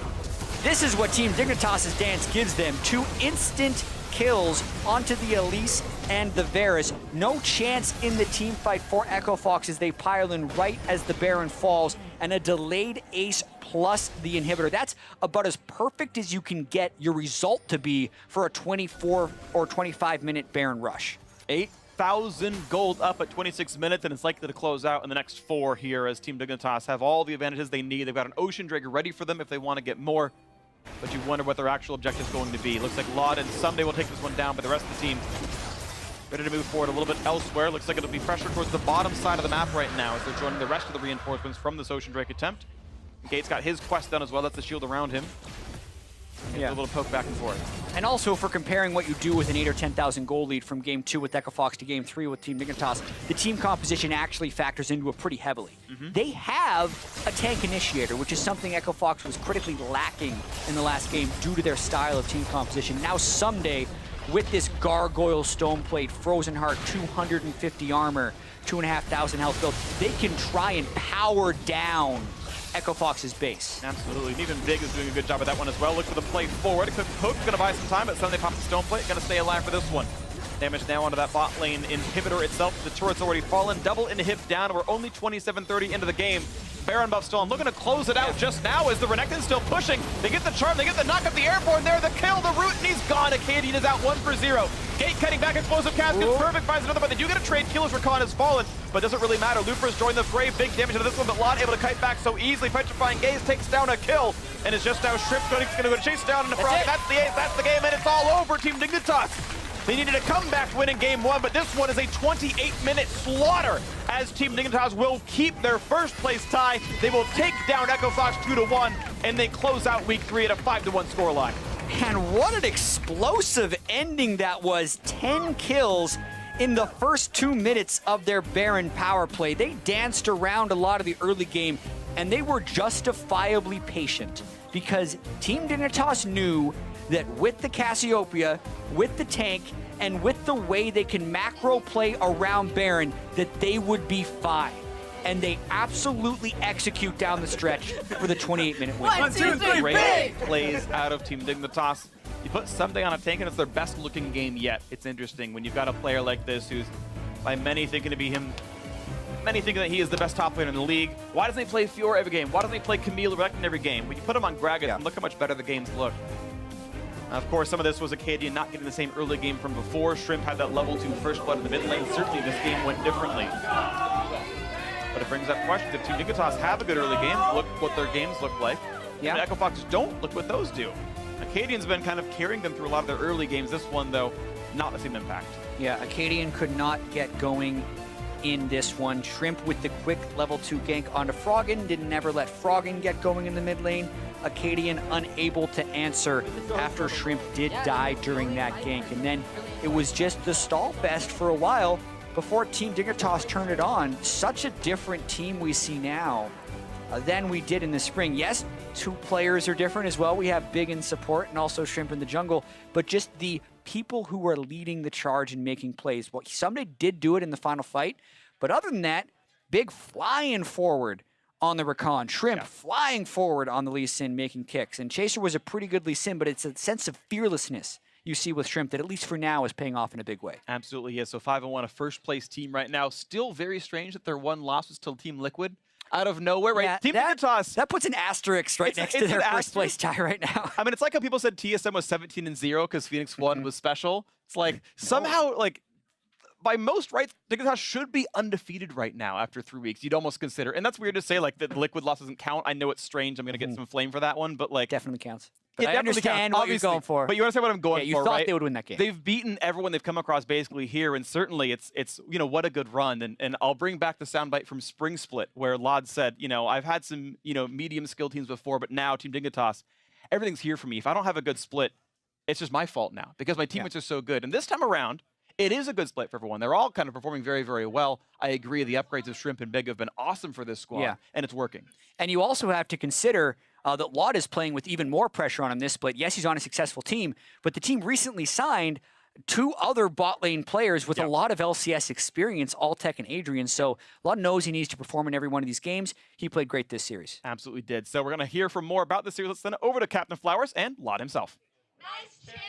This is what Team Dignitas' dance gives them. 2 instant kills onto the Elise and the Varus. No chance in the team fight for Echo Fox as they pile in right as the Baron falls, and a delayed ace plus the inhibitor. That's about as perfect as you can get your result to be for a 24 or 25 minute Baron rush. 8,000 gold up at 26 minutes, and it's likely to close out in the next 4 here as Team Dignitas have all the advantages they need. They've got an Ocean Drake ready for them if they want to get more. But you wonder what their actual objective is going to be. Looks like Laud someday will take this one down, but the rest of the team ready to move forward a little bit elsewhere. Looks like it'll be pressure towards the bottom side of the map right now as they're joining the rest of the reinforcements from this Ocean Drake attempt. Gate's got his quest done as well. That's the shield around him. Yeah. A little poke back and forth. And also, for comparing what you do with an 8 or 10,000 goal lead from Game 2 with Echo Fox to Game 3 with Team Dignitas, the team composition actually factors into it pretty heavily. They have a tank initiator, which is something Echo Fox was critically lacking in the last game due to their style of team composition. Now someday, with this Gargoyle Stoneplate, Frozen Heart, 250 armor, 2,500 health build, they can try and power down Echo Fox's base. Absolutely. And even Big is doing a good job of that one as well. Look for the play forward. Hook's going to buy some time, but suddenly pop the Stoneplate. Going to stay alive for this one. Damage now onto that bot lane inhibitor itself. The turret's already fallen. Double inhib down. We're only 27:30 into the game. Baron buff still on. Looking to close it out just now as the Renekton's still pushing. They get the charm. They get the knock up the airborne there. The kill, the root, and he's gone. Acadian is out 1-for-0. Gate cutting back. Explosive cast gets perfect. Finds another, but they do get a trade. Killers Rakan has fallen, but doesn't really matter. Looper's joined the fray. Big damage into this one, but Lot able to kite back so easily. Petrifying Gaze takes down a kill, and it's just now Shrimp going to go chase down in the front. That's the ace. That's the game, and it's all over. Team Dignitas. They needed a comeback win in Game 1, but this one is a 28-minute slaughter as Team Dignitas will keep their first place tie. They will take down Echo Fox 2-1, and they close out Week 3 at a 5-1 scoreline. And what an explosive ending that was. 10 kills in the first 2 minutes of their Baron power play. They danced around a lot of the early game, and they were justifiably patient because Team Dignitas knew that with the Cassiopeia, with the tank, and with the way they can macro play around Baron, that they would be fine. And they absolutely execute down the stretch for the 28-minute win. 1, 2, 3, Great plays out of Team Dignitas. You put Someday on a tank and it's their best looking game yet. It's interesting when you've got a player like this who's by many thinking to be him, many thinking that he is the best top player in the league. Why doesn't he play Fiora every game? Why doesn't he play Camille Renekton every game? When you put him on Gragas, and look how much better the games look. Of course, some of this was Acadian not getting the same early game from before. Shrimp had that level 2 first blood in the mid lane. Certainly this game went differently. But it brings up questions. If Team Dignitas have a good early game, look what their games look like. Yeah. And Echo Fox don't, look what those do. Acadian's been kind of carrying them through a lot of their early games. This one, though, not the same impact. Yeah, Acadian could not get going in this one. Shrimp with the quick level 2 gank onto Froggen. Didn't never let Froggen get going in the mid lane. Acadian unable to answer after Shrimp did die during that gank. And then it was just the stall fest for a while before Team Dignitas turned it on. Such a different team we see now than we did in the spring. Yes, 2 players are different as well. We have Big in support and also Shrimp in the jungle, but just the people who are leading the charge and making plays. Well, somebody did do it in the final fight, but other than that, Big flying forward on the Rakan, Shrimp flying forward on the Lee Sin, making kicks. And Chaser was a pretty good Lee Sin, but it's a sense of fearlessness you see with Shrimp that at least for now is paying off in a big way. Absolutely, yes. So 5-1, a first-place team right now. Still very strange that their one loss was to Team Liquid. Out of nowhere, right? Yeah, Team Dignitas. That puts an asterisk right next to their first place tie right now. I mean, it's like how people said TSM was 17-0 because Phoenix 1 was special. It's like somehow, like, by most rights, Dignitas should be undefeated right now after 3 weeks. You'd almost consider. And that's weird to say, like, the Liquid loss doesn't count. I know it's strange. I'm going to get some flame for that one, but, like... Definitely counts. It I definitely understand counts, what you're going for. But you understand what I'm going for, you thought right? they would win that game. They've beaten everyone they've come across basically here, and certainly it's you know, what a good run. And I'll bring back the soundbite from Spring Split, where Lod said, you know, I've had some, you know, medium skill teams before, but now Team Dignitas, everything's here for me. If I don't have a good split, it's just my fault now because my teammates are so good. And this time around, it is a good split for everyone. They're all kind of performing very, very well. I agree. The upgrades of Shrimp and Big have been awesome for this squad, and it's working. And you also have to consider that Laud is playing with even more pressure on him this split. Yes, he's on a successful team, but the team recently signed 2 other bot lane players with a lot of LCS experience, Alltech and Adrian. So Laud knows he needs to perform in every one of these games. He played great this series. Absolutely did. So we're going to hear from more about this series. Let's send it over to Captain Flowers and Laud himself. Nice chin.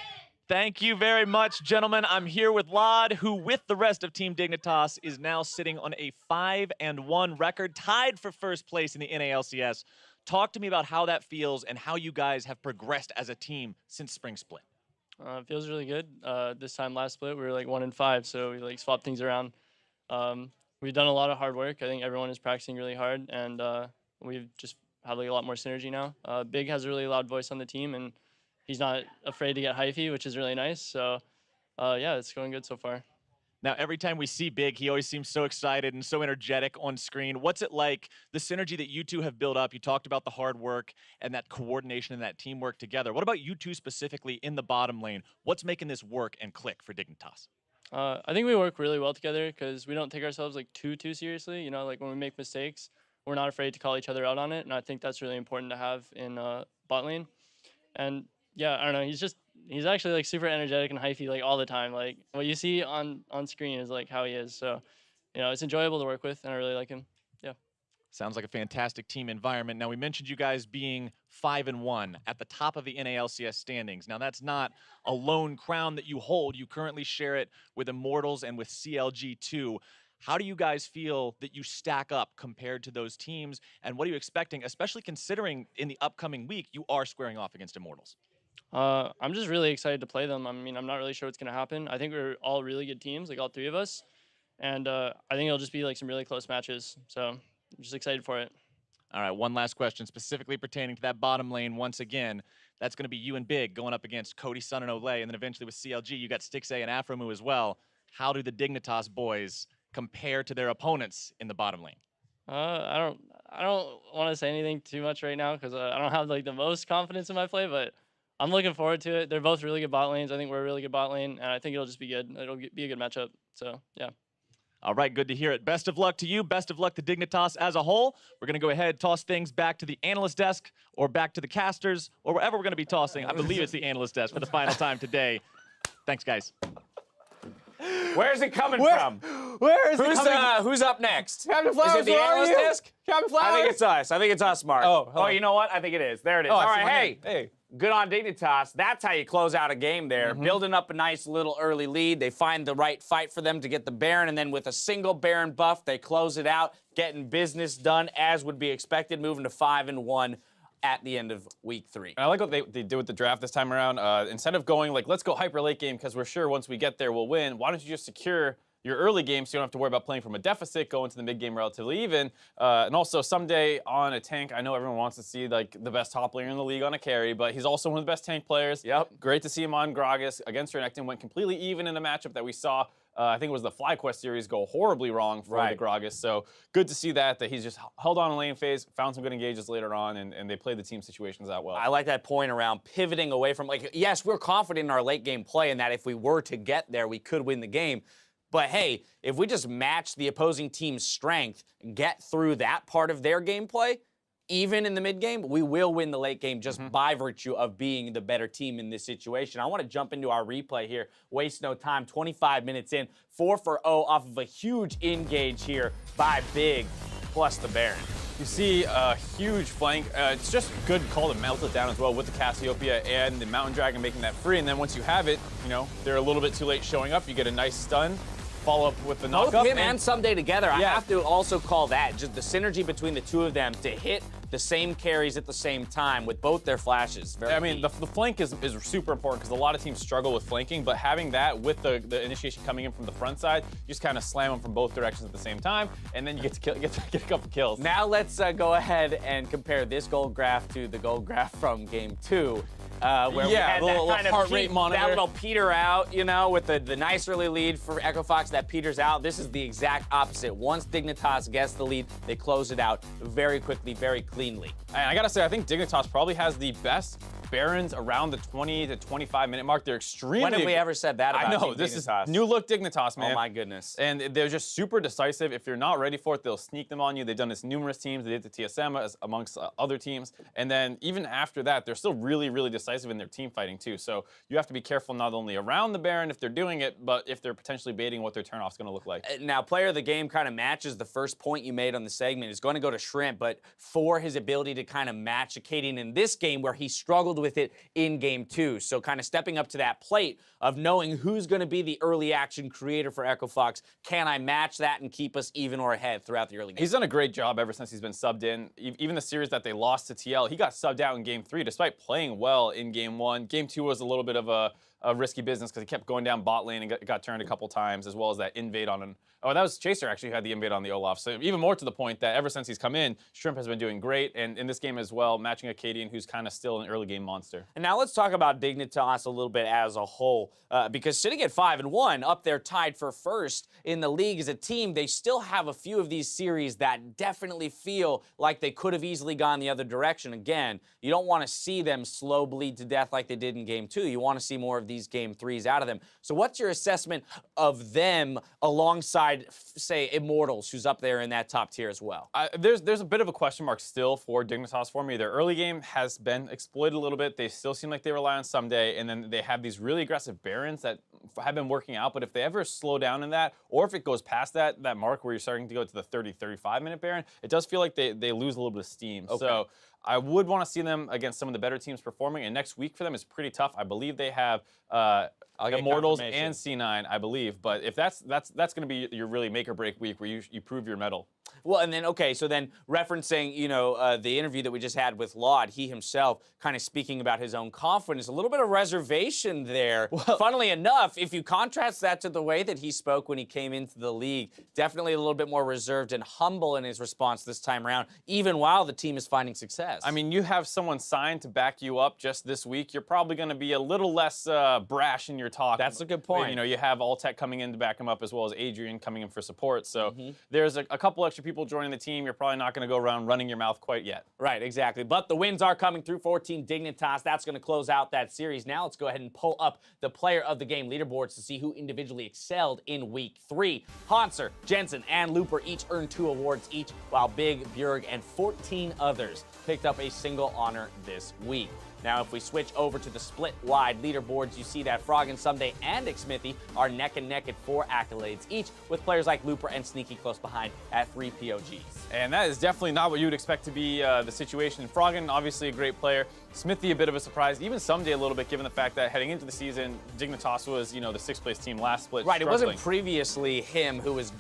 Thank you very much, gentlemen. I'm here with Lod, who, with the rest of Team Dignitas, is now sitting on a 5-1 record, tied for first place in the NALCS. Talk to me about how that feels and how you guys have progressed as a team since Spring Split. It feels really good. This time last split, we were like 1-5, so we like swapped things around. We've done a lot of hard work. I think everyone is practicing really hard, and we've just had like a lot more synergy now. Big has a really loud voice on the team, and he's not afraid to get hyphy, which is really nice. So, yeah, it's going good so far. Now, every time we see Big, he always seems so excited and so energetic on screen. What's it like, the synergy that you two have built up? You talked about the hard work and that coordination and that teamwork together. What about you two specifically in the bottom lane? What's making this work and click for Dignitas? I think we work really well together because we don't take ourselves like too seriously. You know, like when we make mistakes, we're not afraid to call each other out on it. And I think that's really important to have in bot lane. And yeah, I don't know. He's actually like super energetic and hyphy like all the time. Like what you see on screen is like how he is. So, you know, it's enjoyable to work with, and I really like him. Yeah. Sounds like a fantastic team environment. Now, we mentioned you guys being 5-1 at the top of the NALCS standings. Now, that's not a lone crown that you hold. You currently share it with Immortals and with CLG2. How do you guys feel that you stack up compared to those teams, and what are you expecting, especially considering in the upcoming week you are squaring off against Immortals? I'm just really excited to play them. I mean, I'm not really sure what's going to happen. I think we're all really good teams, like all 3 of us. And I think it'll just be like some really close matches. So I'm just excited for it. All right, one last question specifically pertaining to that bottom lane once again. That's going to be you and Big going up against Cody, Sun, and Olay. And then eventually with CLG, you got Stixay and Afromu as well. How do the Dignitas boys compare to their opponents in the bottom lane? I don't want to say anything too much right now because I don't have like the most confidence in my play, but I'm looking forward to it. They're both really good bot lanes. I think we're a really good bot lane, and I think it'll just be good. It'll be a good matchup. So, yeah. All right, good to hear it. Best of luck to you. Best of luck to Dignitas as a whole. We're going to go ahead, toss things back to the analyst desk or back to the casters or wherever we're going to be tossing. I believe it's the analyst desk for the final time today. Thanks, guys. Where's it coming from? Where is it coming? Who's up next? Captain Flowers, Is it the where are analyst you? desk? Captain Flowers? I think it's us. I think it's us, Mark. Oh, hello. you know what? I think it is. There it is. Oh, All I see right, my hey. hand. Hey. Good on Dignitas. That's how you close out a game there. Building up a nice little early lead. They find the right fight for them to get the Baron, and then with a single Baron buff, they close it out, getting business done as would be expected, moving to 5-1 at the end of week 3. I like what they did with the draft this time around. Instead of going like, let's go hyper late game because we're sure once we get there we'll win, why don't you just secure your early game so you don't have to worry about playing from a deficit, go into the mid game relatively even. And also someday on a tank, I know everyone wants to see like the best top laner in the league on a carry, but he's also one of the best tank players. Yep. Great to see him on Gragas against Renekton. Went completely even in the matchup that we saw. I think it was the FlyQuest series go horribly wrong for the Gragas. So good to see that he's just held on a lane phase, found some good engages later on, and they played the team situations out well. I like that point around pivoting away from, like, yes, we're confident in our late game play and that if we were to get there, we could win the game. But hey, if we just match the opposing team's strength, get through that part of their gameplay, even in the mid game, we will win the late game just by virtue of being the better team in this situation. I want to jump into our replay here. Waste no time. 25 minutes in. 4 for 0 off of a huge engage here by Big plus the Baron. You see a huge flank. It's just a good call to melt it down as well with the Cassiopeia and the Mountain Dragon making that free. And then once you have it, you know, they're a little bit too late showing up. You get a nice stun. Follow up with the knockup. Both him and Someday together. I Yeah. have to also call that just the synergy between the two of them to hit the same carries at the same time with both their flashes. Very I mean, key. the flank is super important because a lot of teams struggle with flanking, but having that with the initiation coming in from the front side, you just kind of slam them from both directions at the same time, and then you get to get a couple kills. Now let's go ahead and compare this gold graph to the gold graph from game 2. Where we had the that little kind of heart rate monitor. that little peter out, you know, with the nice early lead for Echo Fox that peters out. This is the exact opposite. Once Dignitas gets the lead, they close it out very quickly, very cleanly. And I gotta say, I think Dignitas probably has the best Barons around the 20 to 25 minute mark. They're extremely. When have we ever said that about I know, Team this Dignitas? is new look Dignitas, man. Oh my goodness. And they're just super decisive. If you're not ready for it, they'll sneak them on you. They've done this numerous teams. They did it to TSM amongst other teams. And then even after that, they're still really, really decisive in their team fighting too. So you have to be careful not only around the Baron if they're doing it, but if they're potentially baiting what their turnoff's going to look like. Now, player of the game kind of matches the first point you made on the segment. Is going to go to Shrimp, but for his ability to kind of match Acadian in this game where he struggled with it in game 2. So kind of stepping up to that plate of knowing who's going to be the early action creator for Echo Fox. Can I match that and keep us even or ahead throughout the early game? He's done a great job ever since he's been subbed in. Even the series that they lost to TL, he got subbed out in game 3 despite playing well in game 1. Game 2 was a little bit of a risky business because he kept going down bot lane and got turned a couple times, as well as that invade on an. Oh, that was Chaser actually who had the invade on the Olaf. So even more to the point that ever since he's come in, Shrimp has been doing great, and in this game as well, matching Acadian, who's kind of still an early game monster. And now let's talk about Dignitas a little bit as a whole, because sitting at 5-1, up there tied for first in the league as a team, they still have a few of these series that definitely feel like they could have easily gone the other direction. Again, you don't want to see them slow bleed to death like they did in game 2. You want to see more of these game 3s out of them. So what's your assessment of them alongside, say, Immortals, who's up there in that top tier as well? There's a bit of a question mark still for Dignitas for me. Their early game has been exploited a little bit. They still seem like they rely on Someday, and then they have these really aggressive Barons that have been working out, but if they ever slow down in that, or if it goes past that mark where you're starting to go to the 30-35 minute Baron, it does feel like they lose a little bit of steam. Okay. So I would want to see them against some of the better teams performing, and next week for them is pretty tough. I believe they have Immortals and C9, I believe, but if that's going to be your really make or break week where you prove your mettle. Well, and then, okay, so then referencing, you know, the interview that we just had with Laud, he himself kind of speaking about his own confidence, a little bit of reservation there. Well, funnily enough, if you contrast that to the way that he spoke when he came into the league, definitely a little bit more reserved and humble in his response this time around, even while the team is finding success. I mean, you have someone signed to back you up just this week. You're probably going to be a little less brash in your talk. That's a good point. You know, you have Alltech coming in to back him up, as well as Adrian coming in for support. So there's a couple extra people joining the team. You're probably not going to go around running your mouth quite yet. Right, exactly. But the wins are coming through for Team Dignitas. That's going to close out that series. Now let's go ahead and pull up the player of the game leaderboards to see who individually excelled in week 3. Hanser, Jensen, and Looper each earned 2 awards each, while Big, Bjerg, and 14 others picked up a single honor this week. Now, if we switch over to the split-wide leaderboards, you see that Frog and Someday and Xmithy are neck and neck at 4 accolades each, with players like Looper and Sneaky close behind at 3 POGs. And that is definitely not what you would expect to be the situation. Froggen, obviously a great player. Smithy, a bit of a surprise. Even Someday a little bit, given the fact that heading into the season, Dignitas was, the 6th place team last split. Right, struggling. it wasn't previously him who was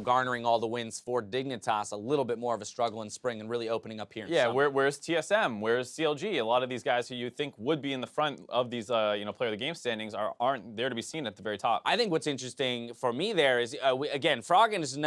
garnering all the wins for Dignitas. A little bit more of a struggle in spring and really opening up here in summer. Where's TSM? Where's CLG? A lot of these guys who you think would be in the front of these, player of the game standings aren't there to be seen at the very top. I think what's interesting for me there is, again, Froggen is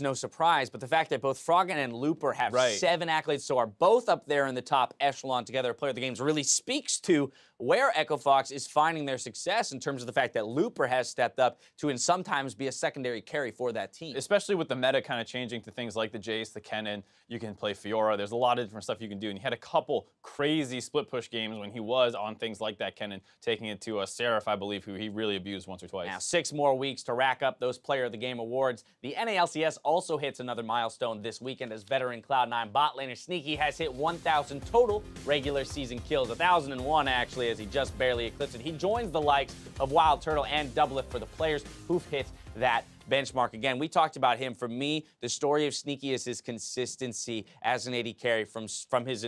no surprise, but the fact that both Froggen and Looper have 7 accolades, so are both up there in the top echelon together, player of the games, really speaks to where Echo Fox is finding their success in terms of the fact that Looper has stepped up to and sometimes be a secondary carry for that team. Especially with the meta kind of changing to things like the Jace, the Kennen, you can play Fiora. There's a lot of different stuff you can do. And he had a couple crazy split push games when he was on things like that Kennen, taking it to a Seraph, I believe, who he really abused once or twice. Now, 6 more weeks to rack up those player of the game awards. The NALCS also hits another another milestone this weekend as veteran Cloud9 bot laner Sneaky has hit 1,000 total regular season kills, 1,001 actually, as he just barely eclipsed it. He joins the likes of Wild Turtle and Doublelift for the players who've hit that benchmark. Again, we talked about him. For me, the story of Sneaky is his consistency as an AD carry from his,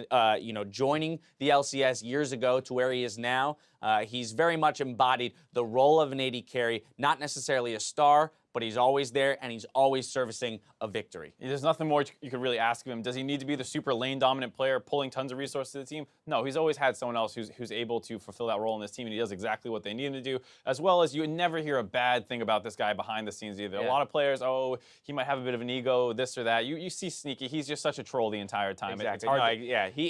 joining the LCS years ago to where he is now. He's very much embodied the role of an AD carry, not necessarily a star, but he's always there and he's always servicing a victory. There's nothing more you could really ask of him. Does he need to be the super lane dominant player pulling tons of resources to the team? No, he's always had someone else who's able to fulfill that role in this team, and he does exactly what they need him to do, as well as you would never hear a bad thing about this guy behind the scenes either. Yeah. A lot of players, oh, he might have a bit of an ego, this or that. You see Sneaky, he's just such a troll the entire time. Exactly. It's hard yeah, he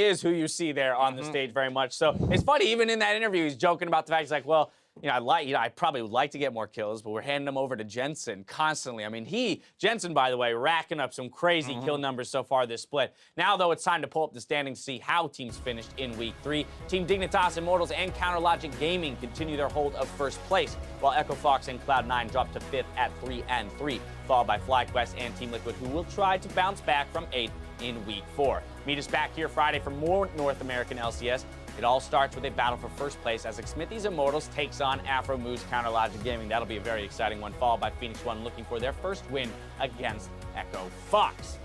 is who you see there on the stage very much. So it's funny, even in that interview, he's joking about the fact he's like, well, I probably would like to get more kills, but we're handing them over to Jensen constantly. I mean, Jensen, by the way, racking up some crazy kill numbers so far this split. Now, though, it's time to pull up the standings to see how teams finished in Week 3. Team Dignitas, Immortals, and Counterlogic Gaming continue their hold of first place, while Echo Fox and Cloud9 drop to 5th at 3-3, followed by FlyQuest and Team Liquid, who will try to bounce back from 8th in Week 4. Meet us back here Friday for more North American LCS. It all starts with a battle for first place as Xmithie's Immortals takes on Afro Moo's Counterlogic Gaming. That'll be a very exciting one, followed by Phoenix One looking for their first win against Echo Fox.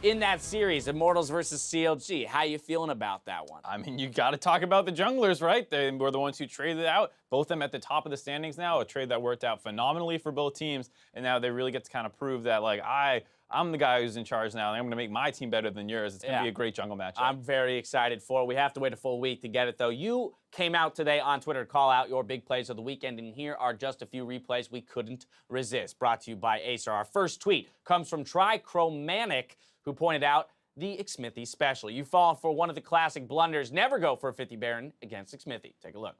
In that series, Immortals versus CLG, how you feeling about that one? I mean, you got to talk about the junglers, right? They were the ones who traded out. Both of them at the top of the standings now, a trade that worked out phenomenally for both teams, and now they really get to kind of prove that, like, I'm the guy who's in charge now, and I'm going to make my team better than yours. It's going to be a great jungle matchup. I'm very excited for it. We have to wait a full week to get it, though. You came out today on Twitter to call out your big plays of the weekend, and here are just a few replays we couldn't resist. Brought to you by Acer. Our first tweet comes from Trichromatic, who pointed out the Xmithie special. You fall for one of the classic blunders. Never go for a 50 Baron against Xmithie. Take a look.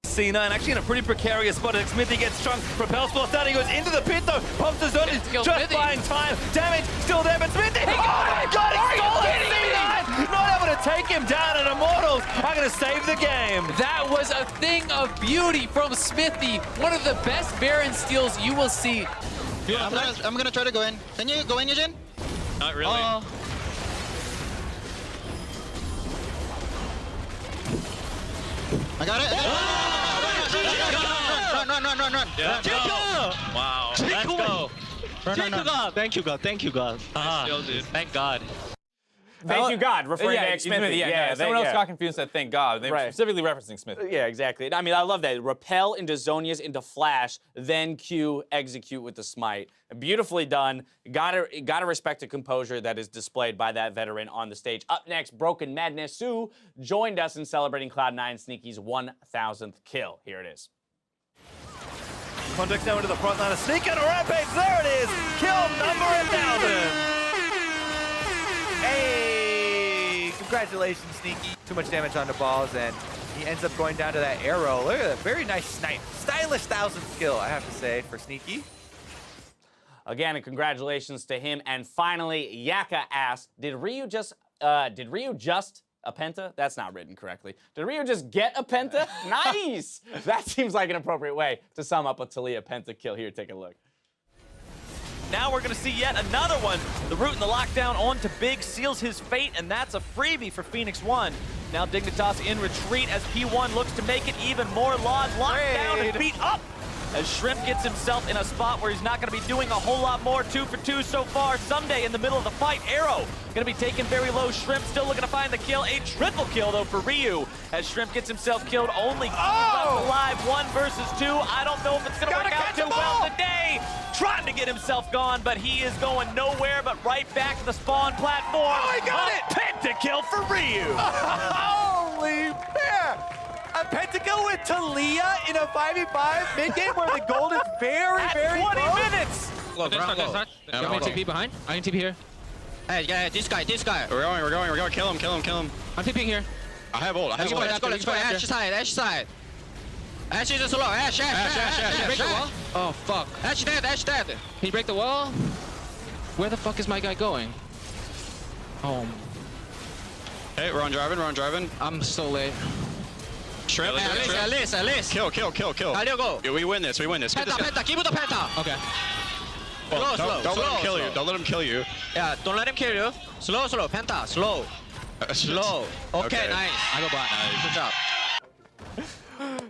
Cena, and actually in a pretty precarious spot. Xmithie gets strung, propels force down, he goes into the pit though, pops the zone, just buying time, damage still there, but Xmithie, oh my god, he stole it, C9! Not able to take him down, and Immortals are going to save the game. That was a thing of beauty from Xmithie, one of the best Baron steals you will see. Yeah, I'm gonna try to go in. Can you go in, Eugene? Not really. I got it. Run. Yeah. Wow. Let's go. Run. Thank you, God. Thank you, God. Thank God. Thank you, God, referring to Xmithie. Someone else got confused and said, thank God. They were specifically referencing Smith. Yeah, exactly. I mean, I love that. Repel into Zonias, into Flash, then Q, execute with the smite. Beautifully done. Gotta respect the composure that is displayed by that veteran on the stage. Up next, Broken Madness, who joined us in celebrating Cloud9 Sneaky's 1,000th kill. Here it is. Context now into the front line. A sneak and a rampage. There it is. Kill number 1,000. Hey, congratulations, Sneaky. Too much damage on the balls, and he ends up going down to that arrow. Look at that, very nice snipe. Stylish 1,000th kill, I have to say, for Sneaky. Again, and congratulations to him. And finally, Yaka asked, did Ryu just a penta? That's not written correctly. Did Ryu just get a penta? Nice! That seems like an appropriate way to sum up a Taliyah penta kill. Here, take a look. Now we're going to see yet another one. The root and the lockdown onto Big seals his fate, and that's a freebie for Phoenix One. Now Dignitas in retreat as P1 looks to make it even more locked down and beat up. As Shrimp gets himself in a spot where he's not going to be doing a whole lot more. 2 for 2 so far. Someday in the middle of the fight, Arrow going to be taken very low. Shrimp still looking to find the kill. A triple kill, though, for Ryu. As Shrimp gets himself killed, only left alive. 1 versus 2. I don't know if it's going to work out too well today. Trying to get himself gone, but he is going nowhere but right back to the spawn platform. Oh, he got it! Pentakill for Ryu. Holy man! A pentakill with Taliyah in a 5v5 mid-game where the gold is very, very 20 close. Minutes! Look, You want me to TP behind? I can TP here. Hey, yeah, this guy. We're going. Kill him. I'm TPing here. I have ult. Let's go. Ash side. Ash is slow. Ash. Break the wall? Oh, fuck. Ash dead. Can you break the wall? Where the fuck is my guy going? Oh. Hey, we're on driving. I'm so late. Shrimp. At least. Kill. How do you go? Yeah, we win this. Penta, keep with the penta. Okay. Slow, Don't let him kill you. slow. Don't let him kill you. Yeah, don't let him kill you. Slow, Penta, slow. Slow. Okay, nice. Good job.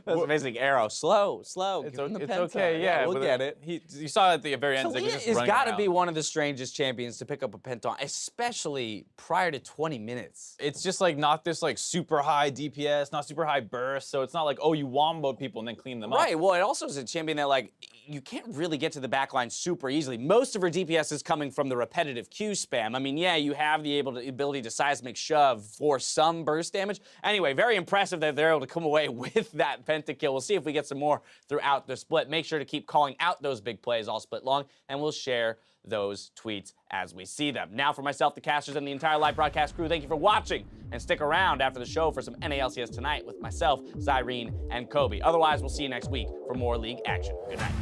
That's amazing. Arrow. Slow. It's, Give him the it's penta. okay, yeah. We'll get it. You saw at the very end, he was just He's running got to around. be one of the strangest champions to pick up a penton, especially prior to 20 minutes. It's just like not this like super high DPS, not super high burst, so it's not like, oh, you womboed people and then clean them up. Right, well, it also is a champion that, like, you can't really get to the backline super easily. Most of her DPS is coming from the repetitive Q spam. I mean, yeah, you have the ability to seismic shove for some burst damage. Anyway, very impressive that they're able to come away with that pentakill. We'll see if we get some more throughout the split. Make sure to keep calling out those big plays all split long, and we'll share those tweets as we see them. Now, for myself, the casters, and the entire live broadcast crew, thank you for watching, and stick around after the show for some NALCS Tonight with myself, Zyrene, and Kobe. Otherwise, we'll see you next week for more league action. Good night.